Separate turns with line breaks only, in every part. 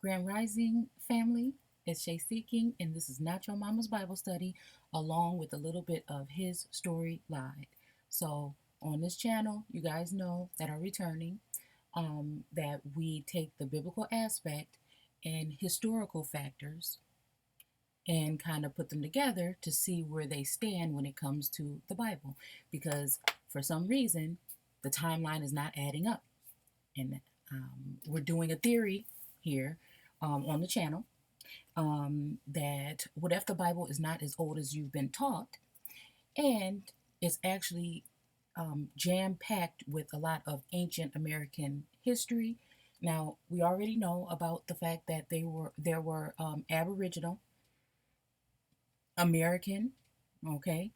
Grand Rising family. It's Shay Seeking, and this is Not Your Mama's Bible Study, along with a little bit of his story live. So, on this channel, you guys know that are returning, that we take the biblical aspect and historical factors and kind of put them together to see where they stand when it comes to the Bible. Because for some reason, the timeline is not adding up. And we're doing a theory here on the channel that what if the Bible is not as old as you've been taught, and it's actually jam-packed with a lot of ancient American history. Now, we already know about the fact that there were Aboriginal American, okay,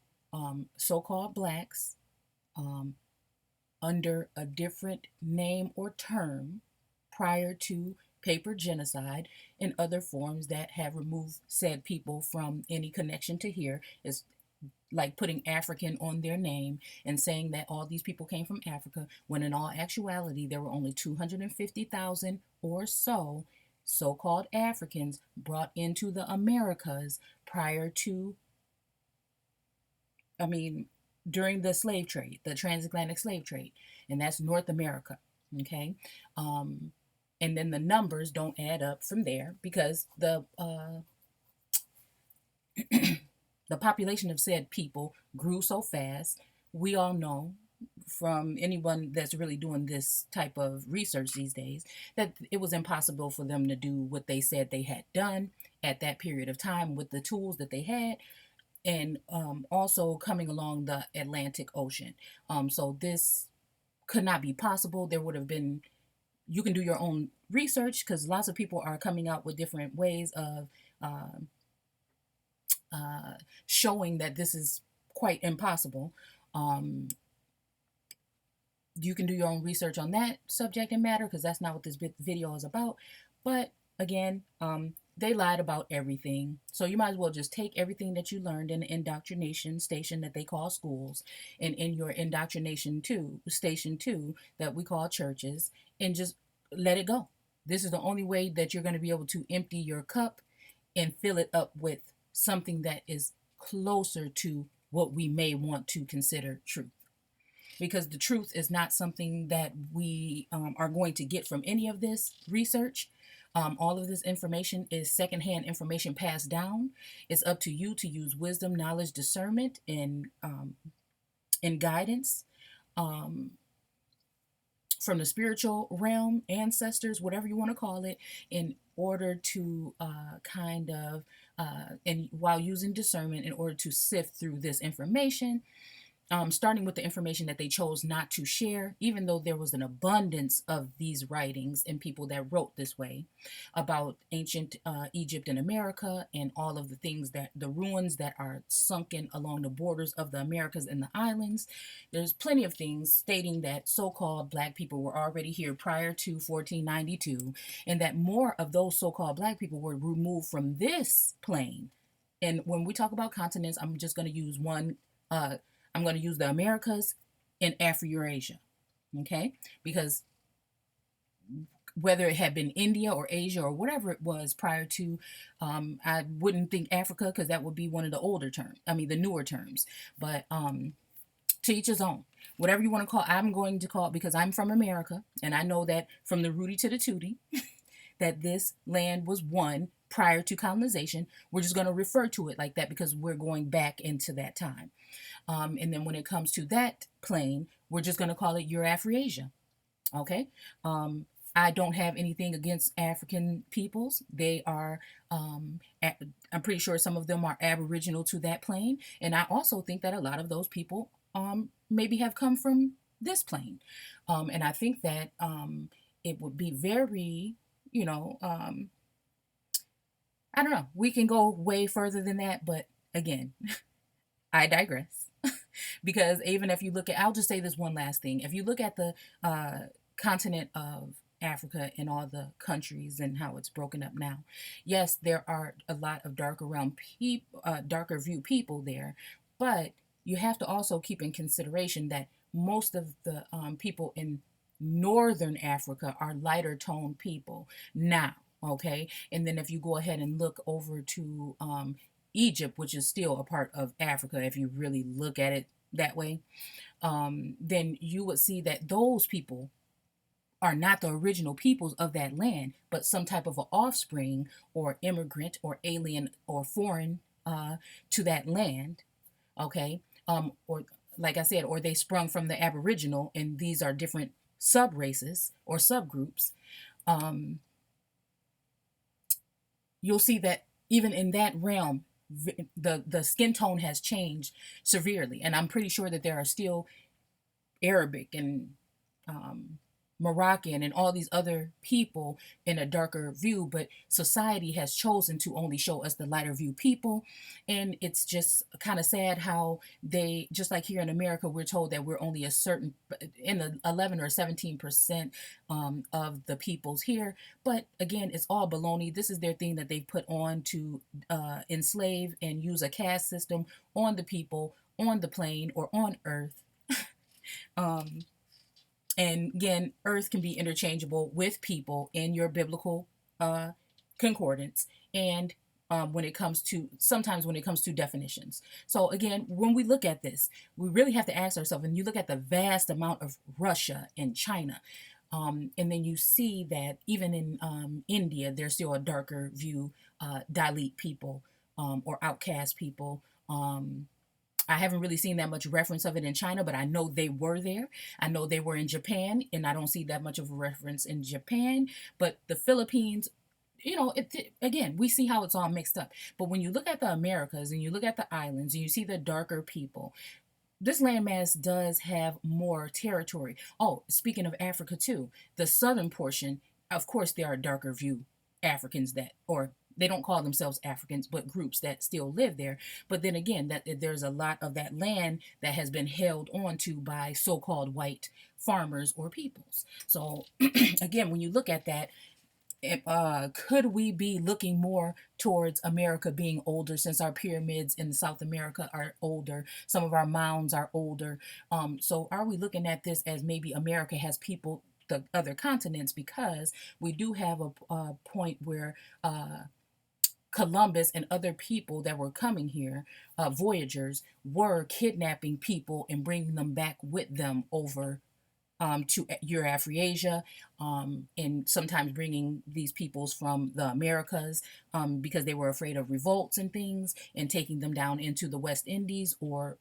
so-called blacks um, under a different name or term prior to paper genocide and other forms that have removed said people from any connection to here. Is like putting African on their name and saying that all these people came from Africa, when in all actuality there were only 250,000 or so-called Africans brought into the Americas prior to, during the slave trade, the transatlantic slave trade, and that's North America, okay? And then the numbers don't add up from there because the population of said people grew so fast. We all know from anyone that's really doing this type of research these days that it was impossible for them to do what they said they had done at that period of time with the tools that they had, and also coming along the Atlantic Ocean. So this could not be possible. There would have been, you can do your own research because lots of people are coming out with different ways of showing that this is quite impossible. You can do your own research on that subject and matter because that's not what this video is about. But again, they lied about everything. So you might as well just take everything that you learned in the indoctrination station that they call schools, and in your indoctrination station two that we call churches, and just let it go. This is the only way that you're going to be able to empty your cup and fill it up with something that is closer to what we may want to consider truth. Because the truth is not something that we are going to get from any of this research. All of this information is secondhand information passed down. It's up to you to use wisdom, knowledge, discernment, and guidance from the spiritual realm, ancestors, whatever you want to call it, in order to and while using discernment, in order to sift through this information. Starting with the information that they chose not to share, even though there was an abundance of these writings and people that wrote this way about ancient Egypt and America, and all of the things that the ruins that are sunken along the borders of the Americas and the islands. There's plenty of things stating that so-called black people were already here prior to 1492, and that more of those so-called black people were removed from this plane. And when we talk about continents, I'm just going to use one. I'm going to use the Americas and Afro-Eurasia, okay? Because whether it had been India or Asia or whatever it was prior to, I wouldn't think Africa because that would be one of the older terms, the newer terms. But to each his own. Whatever you want to call, I'm going to call it, because I'm from America, and I know that from the Rudy to the Tootie, that this land was one prior to colonization. We're just going to refer to it like that because we're going back into that time. And then when it comes to that plane, we're just going to call it Euro-Afro-Asia. Okay? I don't have anything against African peoples. They are, I'm pretty sure some of them are aboriginal to that plane. And I also think that a lot of those people maybe have come from this plane. And I think that it would be very, I don't know. We can go way further than that, but again, I digress. Because even if you look at, I'll just say this one last thing. If you look at the continent of Africa and all the countries and how it's broken up now, yes, there are a lot of darker view people there, but you have to also keep in consideration that most of the people in northern Africa are lighter toned people. Now, Okay. And then if you go ahead and look over to Egypt, which is still a part of Africa, if you really look at it that way, then you would see that those people are not the original peoples of that land, but some type of an offspring or immigrant or alien or foreign to that land. Okay. Or like I said, or they sprung from the Aboriginal, and these are different sub races or subgroups. Um, you'll see that even in that realm, the skin tone has changed severely, and I'm pretty sure that there are still Arabic and um, Moroccan and all these other people in a darker view, but society has chosen to only show us the lighter view people. And it's just kind of sad how they, just like here in America, we're told that we're only a certain, in the 11 or 17% of the peoples here. But again, it's all baloney. This is their thing that they put on to enslave and use a caste system on the people on the plane or on Earth. Um, and again, earth can be interchangeable with people in your biblical uh, concordance. And when it comes to, sometimes when it comes to definitions. So again, when we look at this, we really have to ask ourselves, and you look at the vast amount of Russia and China, and then you see that even in India, there's still a darker view, Dalit people or outcast people. I haven't really seen that much reference of it in China, but I know they were there. I know they were in Japan, and I don't see that much of a reference in Japan. But the Philippines, again, we see how it's all mixed up. But when you look at the Americas and you look at the islands and you see the darker people, this landmass does have more territory. Oh, speaking of Africa too, the southern portion, of course, there are darker view Africans that, or they don't call themselves Africans, but groups that still live there. But then again, that there's a lot of that land that has been held onto by so-called white farmers or peoples. So again, when you look at that, could we be looking more towards America being older, since our pyramids in South America are older, some of our mounds are older? So are we looking at this as maybe America has people, the other continents, because we do have a point where Columbus and other people that were coming here, voyagers, were kidnapping people and bringing them back with them over to Eurafriasia, and sometimes bringing these peoples from the Americas, because they were afraid of revolts and things, and taking them down into the West Indies or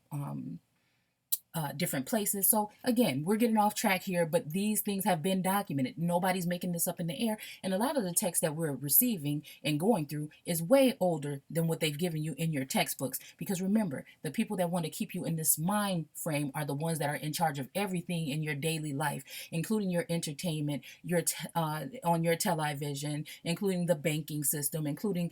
different places. So again, we're getting off track here, but these things have been documented. Nobody's making this up in the air. And a lot of the text that we're receiving and going through is way older than what they've given you in your textbooks. Because remember, the people that want to keep you in this mind frame are the ones that are in charge of everything in your daily life, including your entertainment, on your television, including the banking system, including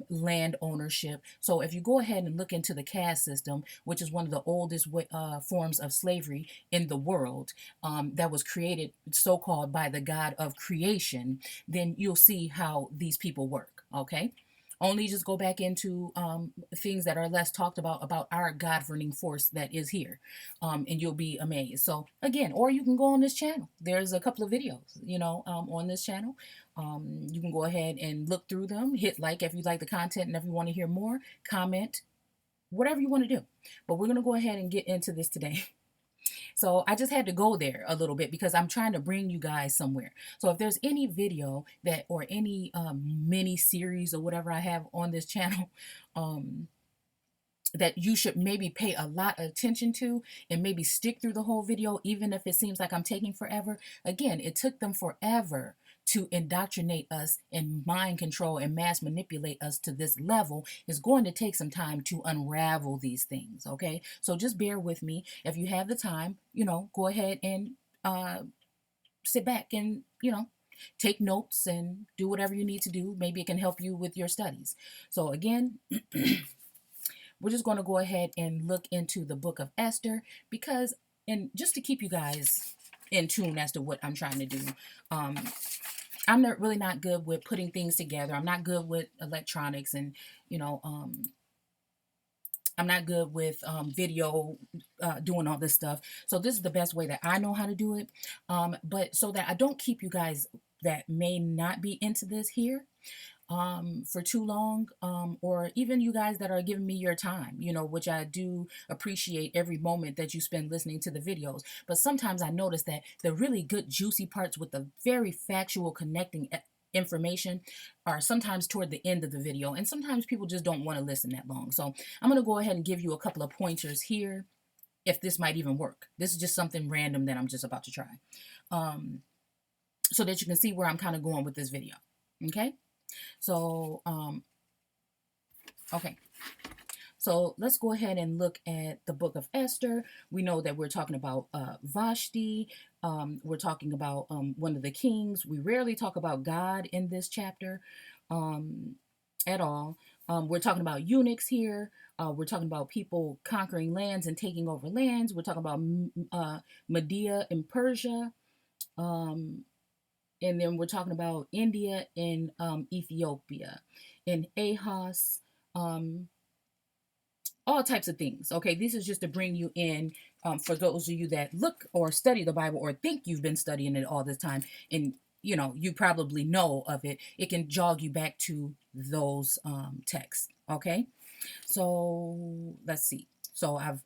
land ownership. So if you go ahead and look into the caste system, which is one of the oldest forms of slavery in the world, that was created so-called by the God of creation, then you'll see how these people work. Okay. Only just go back into things that are less talked about our governing force that is here, and you'll be amazed. So again, or you can go on this channel. There's a couple of videos, on this channel. You can go ahead and look through them. Hit like if you like the content, and if you want to hear more, comment, whatever you want to do. But we're going to go ahead and get into this today. So I just had to go there a little bit because I'm trying to bring you guys somewhere. So if there's any video that, or any mini series or whatever I have on this channel, that you should maybe pay a lot of attention to and maybe stick through the whole video, even if it seems like I'm taking forever. Again, it took them forever to indoctrinate us and mind control and mass manipulate us to this level. It's going to take some time to unravel these things, okay? So just bear with me. If you have the time, go ahead and sit back and, take notes and do whatever you need to do. Maybe it can help you with your studies. So again, we're just going to go ahead and look into the book of Esther, because, and just to keep you guys in tune as to what I'm trying to do. I'm really not good with putting things together. I'm not good with electronics, and, I'm not good with video, doing all this stuff. So this is the best way that I know how to do it. But so that I don't keep you guys that may not be into this here for too long, or even you guys that are giving me your time, which I do appreciate every moment that you spend listening to the videos. But sometimes I notice that the really good juicy parts with the very factual connecting information are sometimes toward the end of the video, and sometimes people just don't want to listen that long. So I'm going to go ahead and give you a couple of pointers here if this might even work. This is just something random that I'm just about to try, so that you can see where I'm kind of going with this video. Okay. So, okay. So let's go ahead and look at the book of Esther. We know that we're talking about Vashti. We're talking about one of the kings. We rarely talk about God in this chapter at all. We're talking about eunuchs here. We're talking about people conquering lands and taking over lands. We're talking about Media and Persia. And then we're talking about India and Ethiopia and Ahaz, all types of things. Okay, this is just to bring you in for those of you that look or study the Bible or think you've been studying it all this time, and you probably know of it. It can jog you back to those texts. Okay, so let's see. So I've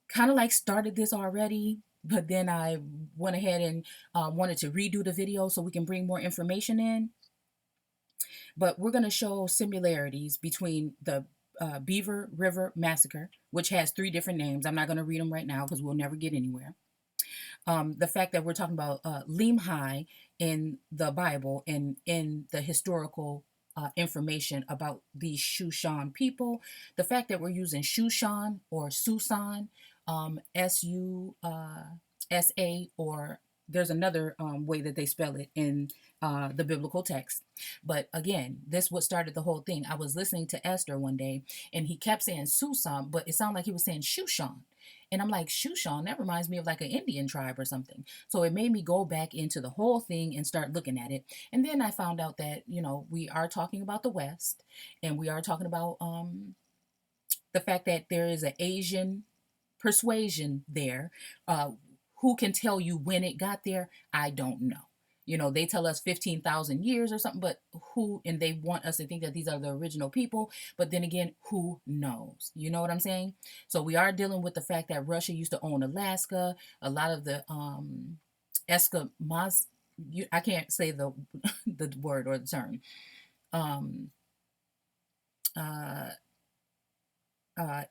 kind of like started this already, but then I went ahead and wanted to redo the video so we can bring more information in. But we're going to show similarities between the Beaver River Massacre, which has 3 different names. I'm not going to read them right now because we'll never get anywhere. The fact that we're talking about Limhi in the Bible and in the historical information about these Shoshone people. The fact that we're using Shoshone or Susan, S-U-S-A, or there's another way that they spell it in the biblical text. But again, this what started the whole thing. I was listening to Esther one day, and he kept saying Susan, but it sounded like he was saying Shoshone. And I'm like, Shoshone, that reminds me of like an Indian tribe or something. So it made me go back into the whole thing and start looking at it. And then I found out that, we are talking about the West, and we are talking about the fact that there is an Asian persuasion there. Who can tell you when it got there? I don't know. They tell us 15,000 years or something, but and they want us to think that these are the original people. But then again, who knows? You know what I'm saying? So we are dealing with the fact that Russia used to own Alaska. A lot of the Eskimos, I can't say the the word or the term.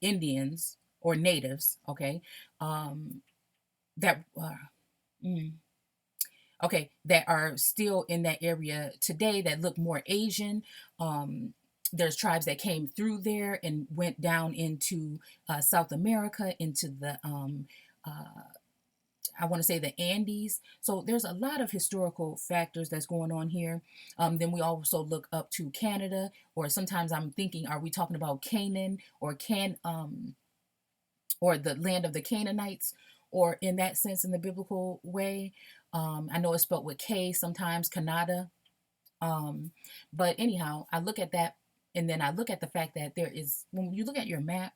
Indians or natives, okay, that okay, that are still in that area today that look more Asian. There's tribes that came through there and went down into South America, into the I want to say the Andes. So there's a lot of historical factors that's going on here. Then we also look up to Canada, or sometimes I'm thinking, are we talking about Canaan or or the land of the Canaanites, or in that sense in the biblical way? I know it's spelled with K sometimes, Canada. But anyhow, I look at that, and then I look at the fact that there is, when you look at your map,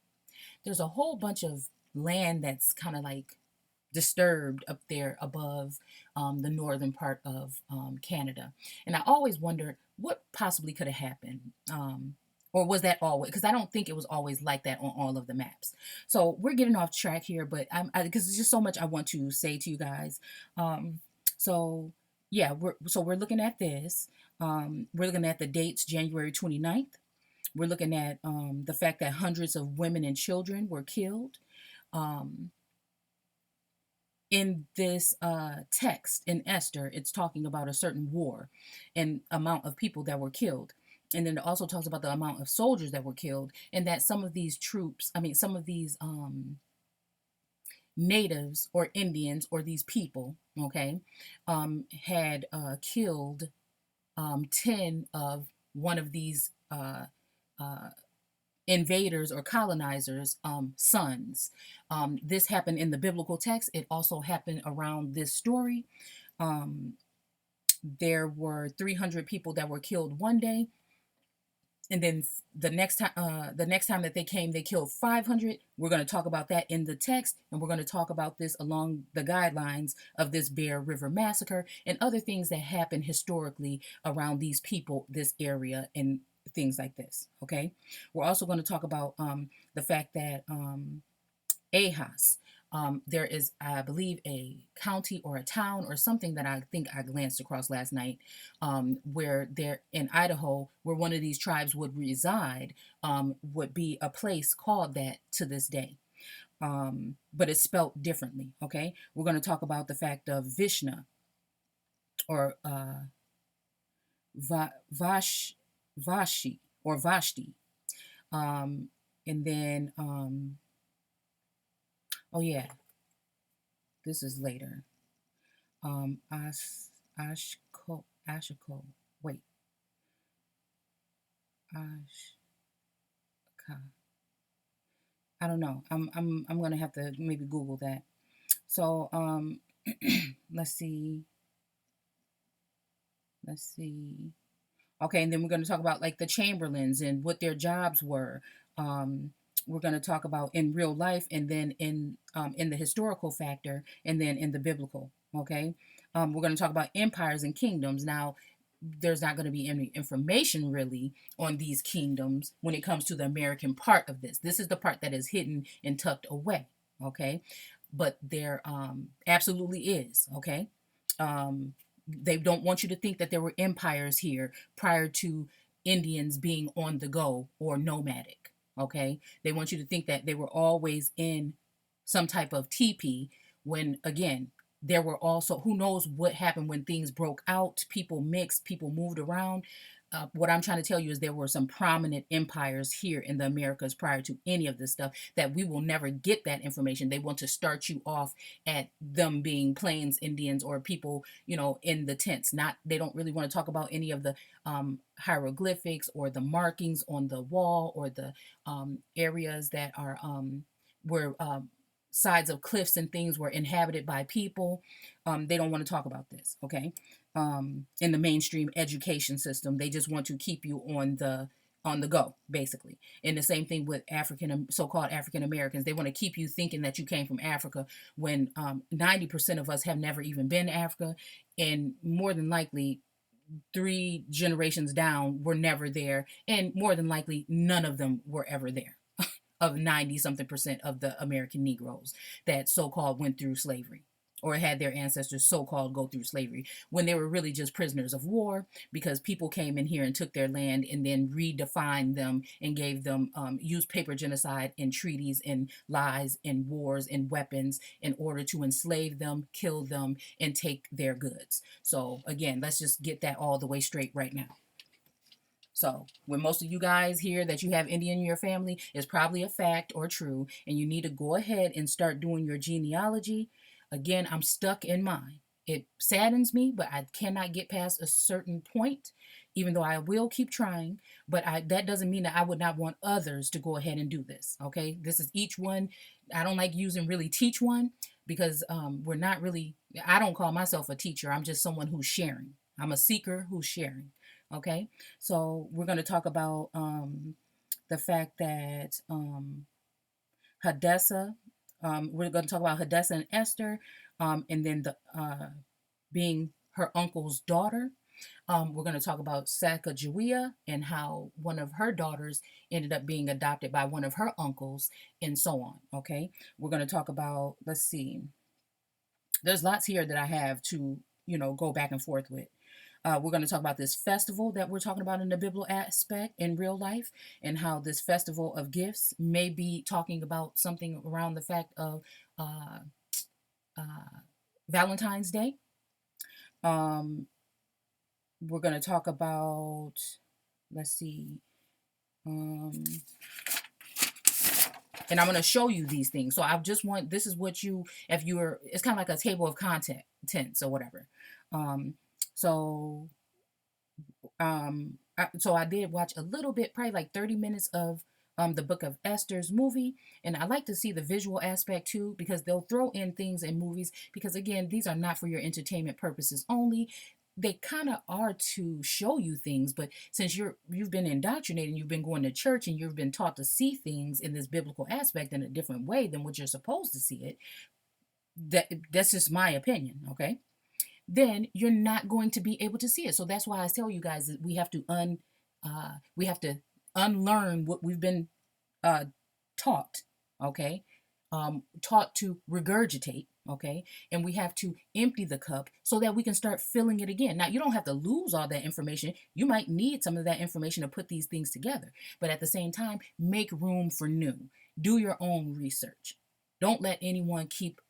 there's a whole bunch of land that's kind of like disturbed up there above the northern part of Canada. And I always wondered what possibly could have happened. Or was that always? Because I don't think it was always like that on all of the maps. So we're getting off track here, but because there's just so much I want to say to you guys. So yeah, we're looking at this. We're looking at the dates, January 29th. We're looking at the fact that hundreds of women and children were killed. In this text in Esther, it's talking about a certain war and amount of people that were killed. And then it also talks about the amount of soldiers that were killed, and that some of these troops, some of these natives or Indians or these people, okay, had killed 10 of one of these invaders or colonizers' sons. This happened in the biblical text. It also happened around this story. There were 300 people that were killed one day, And then the next time that they came, they killed 500. We're going to talk about that in the text, and we're going to talk about this along the guidelines of this Bear River massacre and other things that happened historically around these people, this area, and things like this. Okay, we're also going to talk about the fact that Ahas. There is, I believe, a county or a town or something that I think I glanced across last night, where there in Idaho, where one of these tribes would reside, would be a place called that to this day. But it's spelt differently. Okay, we're going to talk about the fact of Vishna or Vashi or Vashti, and then oh yeah, this is later. Ashko. Wait, Ashka. I don't know. I'm gonna have to maybe Google that. So let's see. Let's see. Okay, and then we're going to talk about like the Chamberlains and what their jobs were. We're going to talk about in real life, and then in the historical factor, and then in the biblical. Okay, we're going to talk about empires and kingdoms. Now, there's not going to be any information really on these kingdoms when it comes to the American part of this. This is the part that is hidden and tucked away. Okay, but there absolutely is. Okay. Um, they don't want you to think that there were empires here prior to Indians being on the go or nomadic. Okay. They want you to think that they were always in some type of teepee when, again, there were also, who knows what happened when things broke out, people mixed, people moved around. What I'm trying to tell you is there were some prominent empires here in the Americas prior to any of this stuff that we will never get that information. They want to start you off at them being Plains Indians or people, in the tents. Not, they don't really want to talk about any of the hieroglyphics or the markings on the wall or the areas that are where sides of cliffs and things were inhabited by people. They don't want to talk about this, okay? In the mainstream education system, they just want to keep you on the go, basically. And the same thing with so-called African Americans. They want to keep you thinking that you came from Africa when 90% of us have never even been to Africa, and more than likely 3 generations down were never there, and more than likely none of them were ever there of 90 something percent of the American Negroes that so-called went through slavery or had their ancestors so-called go through slavery when they were really just prisoners of war because people came in here and took their land and then redefined them and gave them used paper genocide and treaties and lies and wars and weapons in order to enslave them, kill them, and take their goods. So again, let's just get that all the way straight right now. So, when most of you guys hear that you have Indian in your family, it's probably a fact or true, and you need to go ahead and start doing your genealogy. Again, I'm stuck in mine. It saddens me, but I cannot get past a certain point, even though I will keep trying. But that doesn't mean that I would not want others to go ahead and do this. Okay, this is each one. I don't like using really teach one because we're not really. I don't call myself a teacher. I'm just someone who's sharing. I'm a seeker who's sharing. Okay, so we're going to talk about the fact that Hadassah, we're going to talk about Hadassah and Esther, and then the being her uncle's daughter. We're going to talk about Sacagawea and how one of her daughters ended up being adopted by one of her uncles, and so on. Okay, we're going to talk about, let's see, there's lots here that I have to, go back and forth with. We're going to talk about this festival that we're talking about in the biblical aspect in real life, and how this festival of gifts may be talking about something around the fact of uh, uh, Valentine's Day. Um, we're going to talk about, let's see, um, and I'm going to show you these things. So I just want, this is what you, if you're, it's kind of like a table of contents or whatever. So so I did watch a little bit, probably like 30 minutes of the Book of Esther's movie, and I like to see the visual aspect too, because they'll throw in things in movies because again, these are not for your entertainment purposes only. they kind of are to show you things, but since you've been indoctrinated and you've been going to church and you've been taught to see things in this biblical aspect in a different way than what you're supposed to see it, that's just my opinion, okay? Then you're not going to be able to see it. So that's why I tell you guys that we have to unlearn what we've been uh, taught, okay? Taught to regurgitate, okay? And we have to empty the cup so that we can start filling it again. Now, you don't have to lose all that information. You might need some of that information to put these things together. But at the same time, make room for new. Do your own research. Don't let anyone keep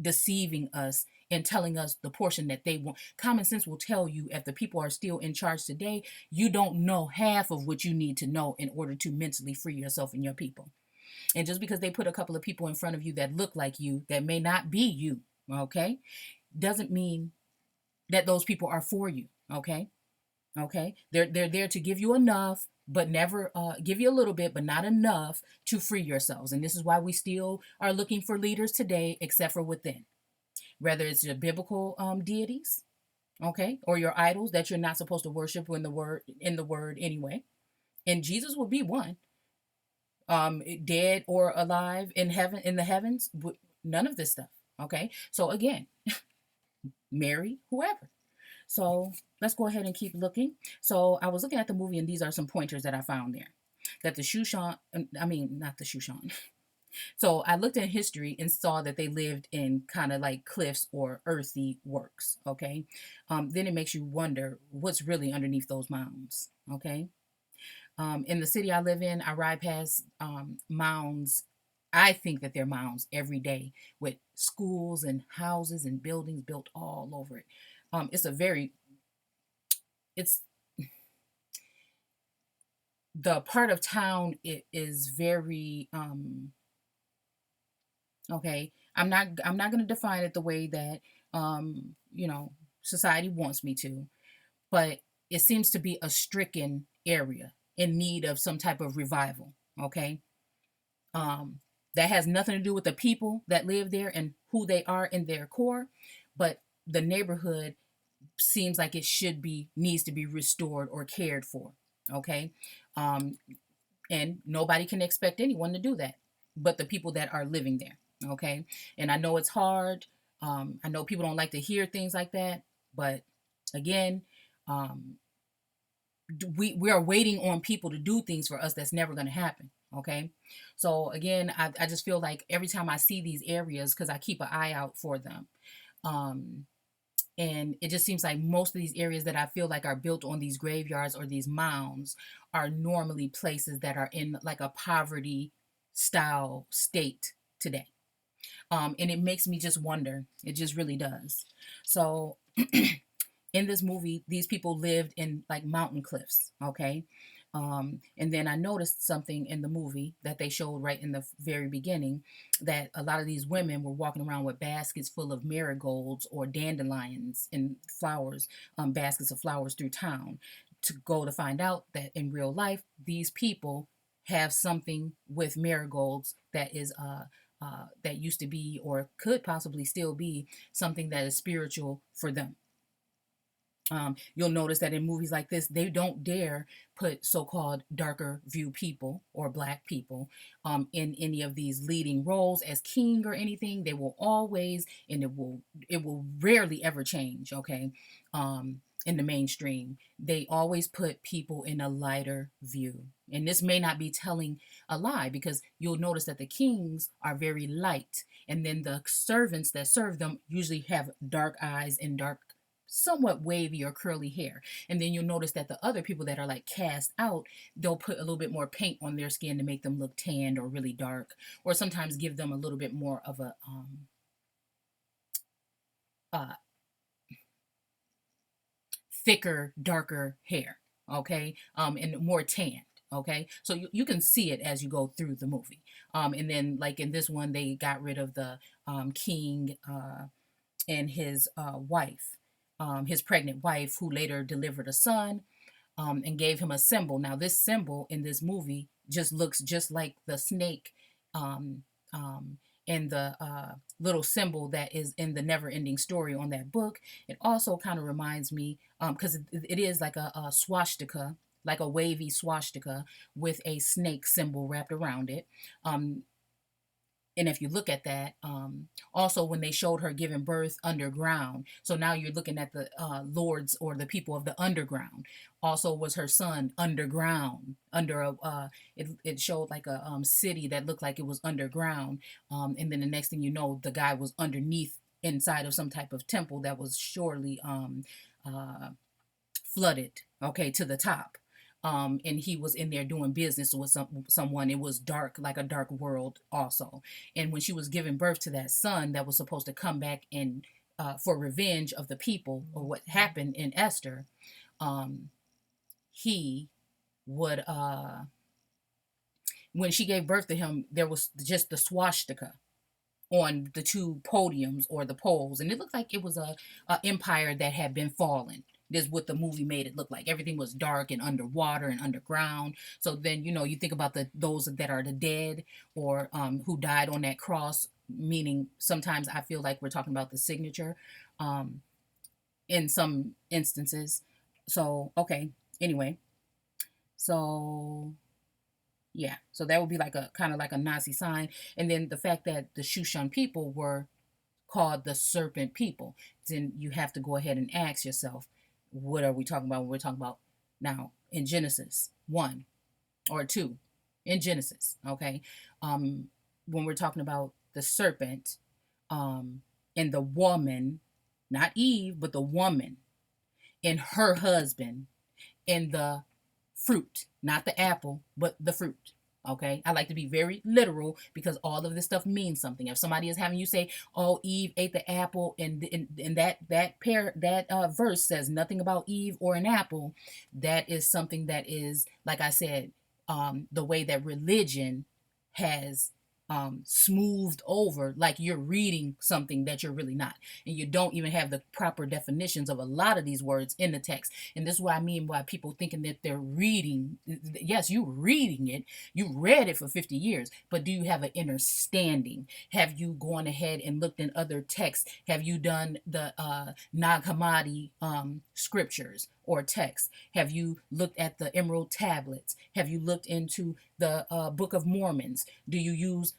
deceiving us and telling us the portion that they want. Common sense will tell you if the people are still in charge today, you don't know half of what you need to know in order to mentally free yourself and your people. And just because they put a couple of people in front of you that look like you, that may not be you, okay, doesn't mean that those people are for you, okay? Okay, they're there to give you enough, but never give you a little bit, but not enough to free yourselves. And this is why we still are looking for leaders today, except for within, whether it's your biblical deities, okay, or your idols that you're not supposed to worship in the word anyway. And Jesus will be one, dead or alive in heaven, in the heavens, none of this stuff. Okay, so again, Mary, whoever. So let's go ahead and keep looking. So I was looking at the movie, and these are some pointers that I found there. That the Shoshone, I mean, not the Shoshone. So I looked in history and saw that they lived in kind of like cliffs or earthy works. Okay. Then it makes you wonder what's really underneath those mounds. Okay. In the city I live in, I ride past mounds. I think that they're mounds every day with schools and houses and buildings built all over it. It's a very, it's the part of town, it is very, okay. I'm not going to define it the way that, you know, society wants me to, but it seems to be a stricken area in need of some type of revival. Okay. Um, that has nothing to do with the people that live there and who they are in their core, but the neighborhood seems like it should be, needs to be restored or cared for. Okay. Um, and nobody can expect anyone to do that but the people that are living there. Okay. And I know it's hard. I know people don't like to hear things like that, but again, um, we are waiting on people to do things for us that's never going to happen. Okay. So again, I just feel like every time I see these areas, because I keep an eye out for them, um, and it just seems like most of these areas that I feel like are built on these graveyards or these mounds are normally places that are in like a poverty style state today. And it makes me just wonder. It just really does. So in this movie, these people lived in like mountain cliffs, okay? And then I noticed something in the movie that they showed right in the very beginning, that a lot of these women were walking around with baskets full of marigolds or dandelions and flowers, baskets of flowers through town, to go to find out that in real life, these people have something with marigolds that is that used to be or could possibly still be something that is spiritual for them. You'll notice that in movies like this, they don't dare put so-called darker view people or black people in any of these leading roles as king or anything. They will always, and it will rarely ever change. Okay, in the mainstream, they always put people in a lighter view, and this may not be telling a lie because you'll notice that the kings are very light, and then the servants that serve them usually have dark eyes and dark, somewhat wavy or curly hair. And then you'll notice that the other people that are like cast out, they'll put a little bit more paint on their skin to make them look tanned or really dark, or sometimes give them a little bit more of a uh, thicker, darker hair, okay, and more tanned. Okay, so you can see it as you go through the movie. And then, like in this one, they got rid of the king and his wife, his pregnant wife, who later delivered a son, and gave him a symbol. Now, this symbol in this movie just looks just like the snake um, um, and the little symbol that is in the never ending story on that book. It also kind of reminds me, because it is like a swastika, like a wavy swastika with a snake symbol wrapped around it. Um, and if you look at that, also when they showed her giving birth underground, so now you're looking at the lords or the people of the underground. Also, was her son underground under a? It showed like a city that looked like it was underground, and then the next thing you know, the guy was underneath inside of some type of temple that was surely uh, flooded, okay, to the top. And he was in there doing business with someone. It was dark, like a dark world also. And when she was giving birth to that son that was supposed to come back and for revenge of the people or what happened in Esther, um, he would when she gave birth to him, there was just the swastika on the two podiums or the poles, and it looked like it was a empire that had been fallen. This is what the movie made it look like. Everything was dark and underwater and underground. So then, you think about those that are the dead or who died on that cross. Meaning, sometimes I feel like we're talking about the signature, um, in some instances. So okay. Anyway, so yeah, so that would be like a kind of like a Nazi sign, and then the fact that the Shoshone people were called the serpent people, then you have to go ahead and ask yourself, what are we talking about when we're talking about now in Genesis 1 or 2? In Genesis, okay? When we're talking about the serpent, and the woman, not Eve, but the woman, and her husband, and the fruit, not the apple, but the fruit. Okay, I like to be very literal because all of this stuff means something. If somebody is having you say, "Oh, Eve ate the apple," and that verse says nothing about Eve or an apple, that is something that is, like I said, the way that religion has smoothed over, like you're reading something that you're really not, and you don't even have the proper definitions of a lot of these words in the text. And this is what I mean by people thinking that they're reading. Yes, you're reading it, you read it for 50 years, but do you have an understanding? Have you gone ahead and looked in other texts? Have you done the Nag Hammadi scriptures or texts? Have you looked at the emerald tablets? Have you looked into the Book of Mormons? Do you use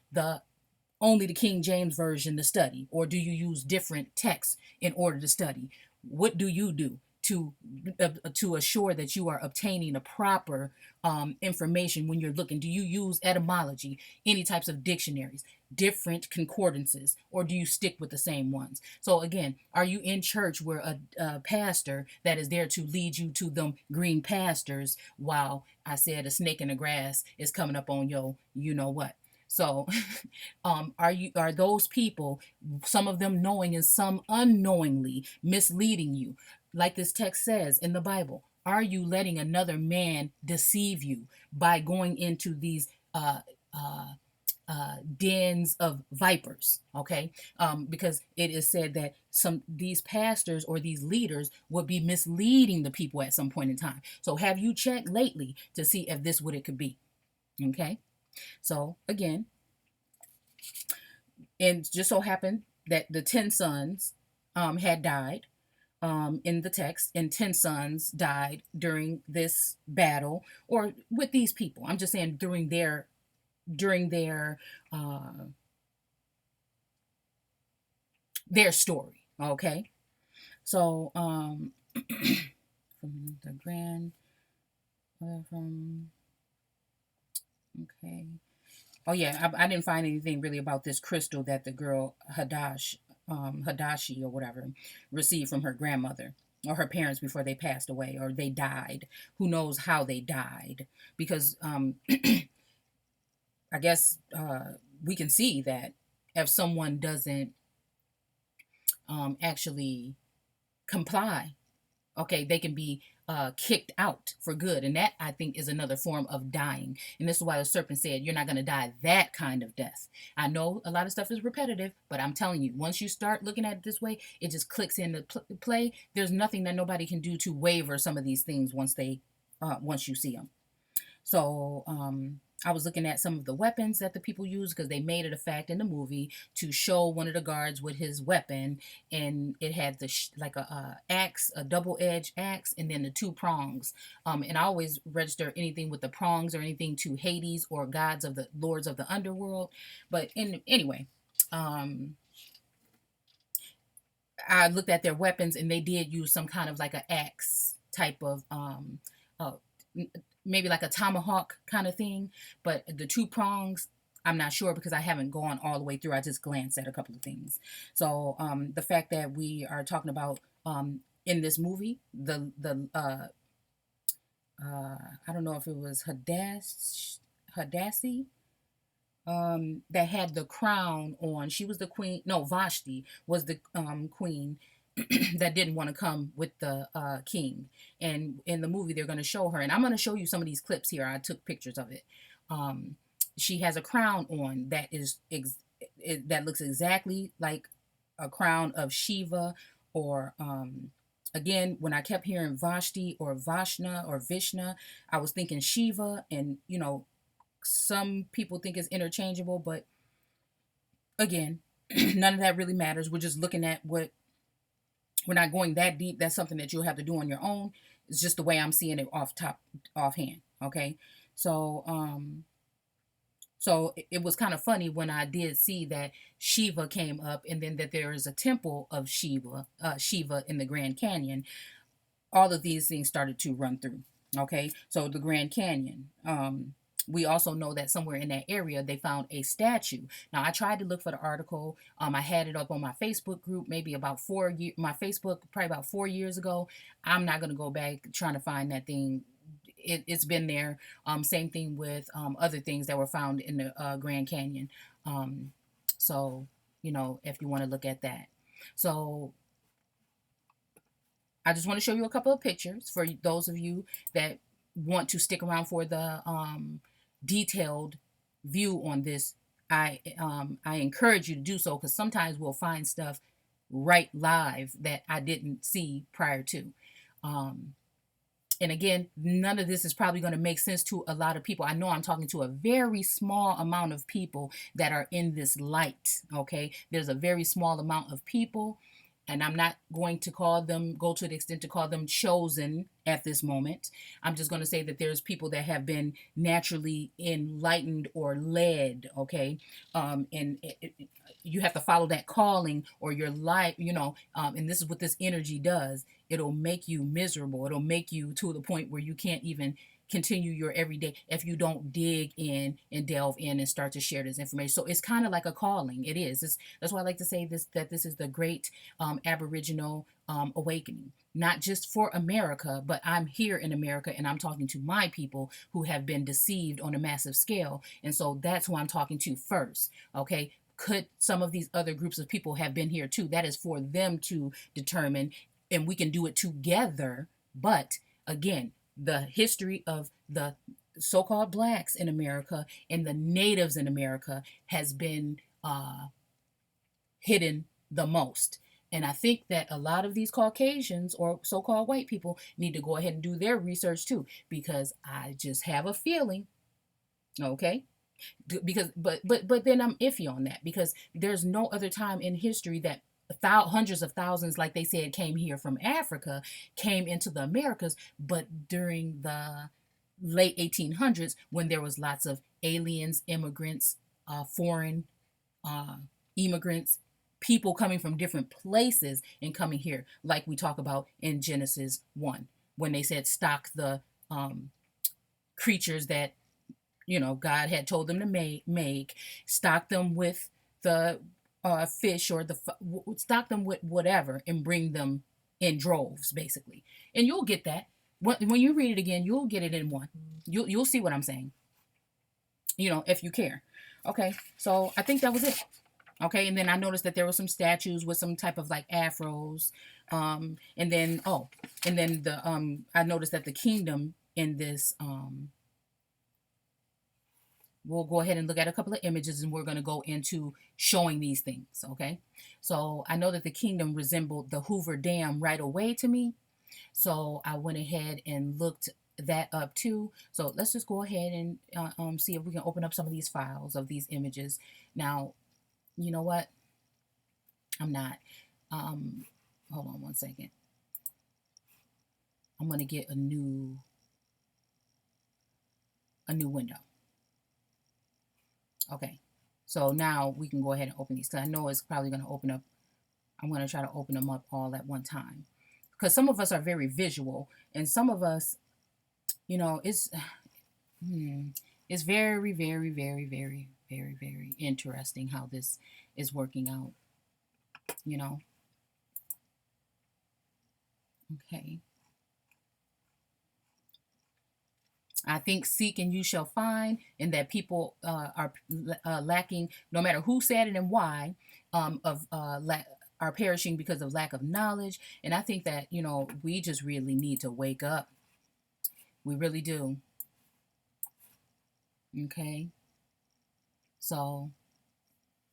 only the King James Version to study, or do you use different texts in order to study? What do you do to assure that you are obtaining a proper information when you're looking? Do you use etymology, any types of dictionaries, different concordances, or do you stick with the same ones? So again, are you in church where a pastor that is there to lead you to them green pastures, while I said a snake in the grass is coming up on you know what? So, are those people, some of them knowing and some unknowingly, misleading you? Like this text says in the Bible, are you letting another man deceive you by going into these dens of vipers? Okay, because it is said that these pastors or these leaders would be misleading the people at some point in time. So, have you checked lately to see if this what it could be? Okay. So again, and just so happened that the 10 sons had died in the text, and 10 sons died during this battle or with these people. I'm just saying during their their story. Okay, so from the grand from okay. Oh yeah, I didn't find anything really about this crystal that the girl Hadashi or whatever received from her grandmother or her parents before they passed away or they died. Who knows how they died? Because I guess we can see that if someone doesn't actually comply, okay, they can be kicked out for good. And that, I think, is another form of dying. And this is why the serpent said, you're not going to die that kind of death. I know a lot of stuff is repetitive, but I'm telling you, once you start looking at it this way, it just clicks into play. There's nothing that nobody can do to waver some of these things once you see them. So I was looking at some of the weapons that the people use because they made it a fact in the movie to show one of the guards with his weapon, and it had the like a axe, a double-edged axe, and then the two prongs. And I always register anything with the prongs or anything to Hades or gods of the lords of the underworld. But anyway, I looked at their weapons, and they did use some kind of like an axe type of uh, maybe like a tomahawk kind of thing. But the two prongs, I'm not sure because I haven't gone all the way through. I just glanced at a couple of things. So the fact that we are talking about in this movie, I don't know if it was Hadassi, that had the crown on. She was the queen. No, Vashti was the queen that didn't want to come with the king. And in the movie, they're going to show her. And I'm going to show you some of these clips here. I took pictures of it. She has a crown on that is that looks exactly like a crown of Shiva, or again, when I kept hearing Vashti or Vashna or Vishna, I was thinking Shiva. And some people think it's interchangeable, but again, none of that really matters. We're just looking at what, we're not going that deep. That's something that you'll have to do on your own. It's just the way I'm seeing it offhand. Okay. So it was kind of funny when I did see that Shiva came up, and then that there is a temple of Shiva in the Grand Canyon. All of these things started to run through. Okay. So the Grand Canyon, we also know that somewhere in that area they found a statue. Now I tried to look for the article. I had it up on my Facebook group maybe about my Facebook probably about 4 years ago. I'm not gonna go back trying to find that thing. It's been there. Same thing with other things that were found in the Grand Canyon. So if you want to look at that. So I just want to show you a couple of pictures for those of you that want to stick around for the detailed view on this. I encourage you to do so, because sometimes we'll find stuff right live that I didn't see prior to. And again, none of this is probably going to make sense to a lot of people. I know I'm talking to a very small amount of people that are in this light. Okay, there's a very small amount of people, and I'm not going to go to the extent to call them chosen at this moment. I'm just going to say that there's people that have been naturally enlightened or led, okay? And you have to follow that calling, or your life, and this is what this energy does. It'll make you miserable. It'll make you to the point where you can't even continue your everyday if you don't dig in and delve in and start to share this information. So it's kind of like a calling. It is. That's why I like to say this, that this is the great Aboriginal awakening, not just for America, but I'm here in America, and I'm talking to my people who have been deceived on a massive scale. And so that's who I'm talking to first. Okay. Could some of these other groups of people have been here too? That is for them to determine, and we can do it together. But again, the history of the so-called blacks in America and the natives in America has been hidden the most. And I think that a lot of these Caucasians or so-called white people need to go ahead and do their research too, because I just have a feeling, okay? Because but then I'm iffy on that, because there's no other time in history that hundreds of thousands, like they said, came here from Africa, came into the Americas, but during the late 1800s, when there was lots of aliens, immigrants, foreign immigrants, people coming from different places and coming here, like we talk about in Genesis 1, when they said stock the creatures that God had told them to make, stock them with the fish, or stock them with whatever, and bring them in droves, basically. And you'll get that when you read it again. You'll get it in one. You'll see what I'm saying. If you care. Okay, so I think that was it. Okay, and then I noticed that there were some statues with some type of like afros, and then I noticed that the kingdom in this we'll go ahead and look at a couple of images, and we're going to go into showing these things, okay? So I know that the kingdom resembled the Hoover Dam right away to me. So I went ahead and looked that up too. So let's just go ahead and see if we can open up some of these files of these images. Now, you know what? I'm not. Um, hold on one second. I'm going to get a new window. Okay. So now we can go ahead and open these, because I know it's probably going to open up. I'm going to try to open them up all at one time, because some of us are very visual, and some of us, you know, it's very, very, very, very, very, very interesting how this is working out, you know. Okay. I think seek and you shall find, and that people are lacking, no matter who said it and why, are perishing because of lack of knowledge. And I think that, you know, we just really need to wake up. We really do. Okay. So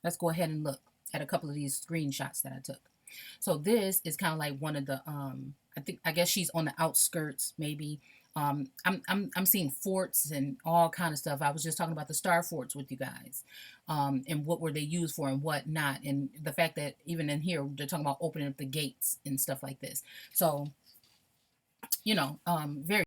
let's go ahead and look at a couple of these screenshots that I took. So this is kind of like one of the I guess she's on the outskirts maybe. I'm seeing forts and all kind of stuff. I was just talking about the star forts with you guys, and what were they used for and what not, and the fact that even in here they're talking about opening up the gates and stuff like this. So, you know, very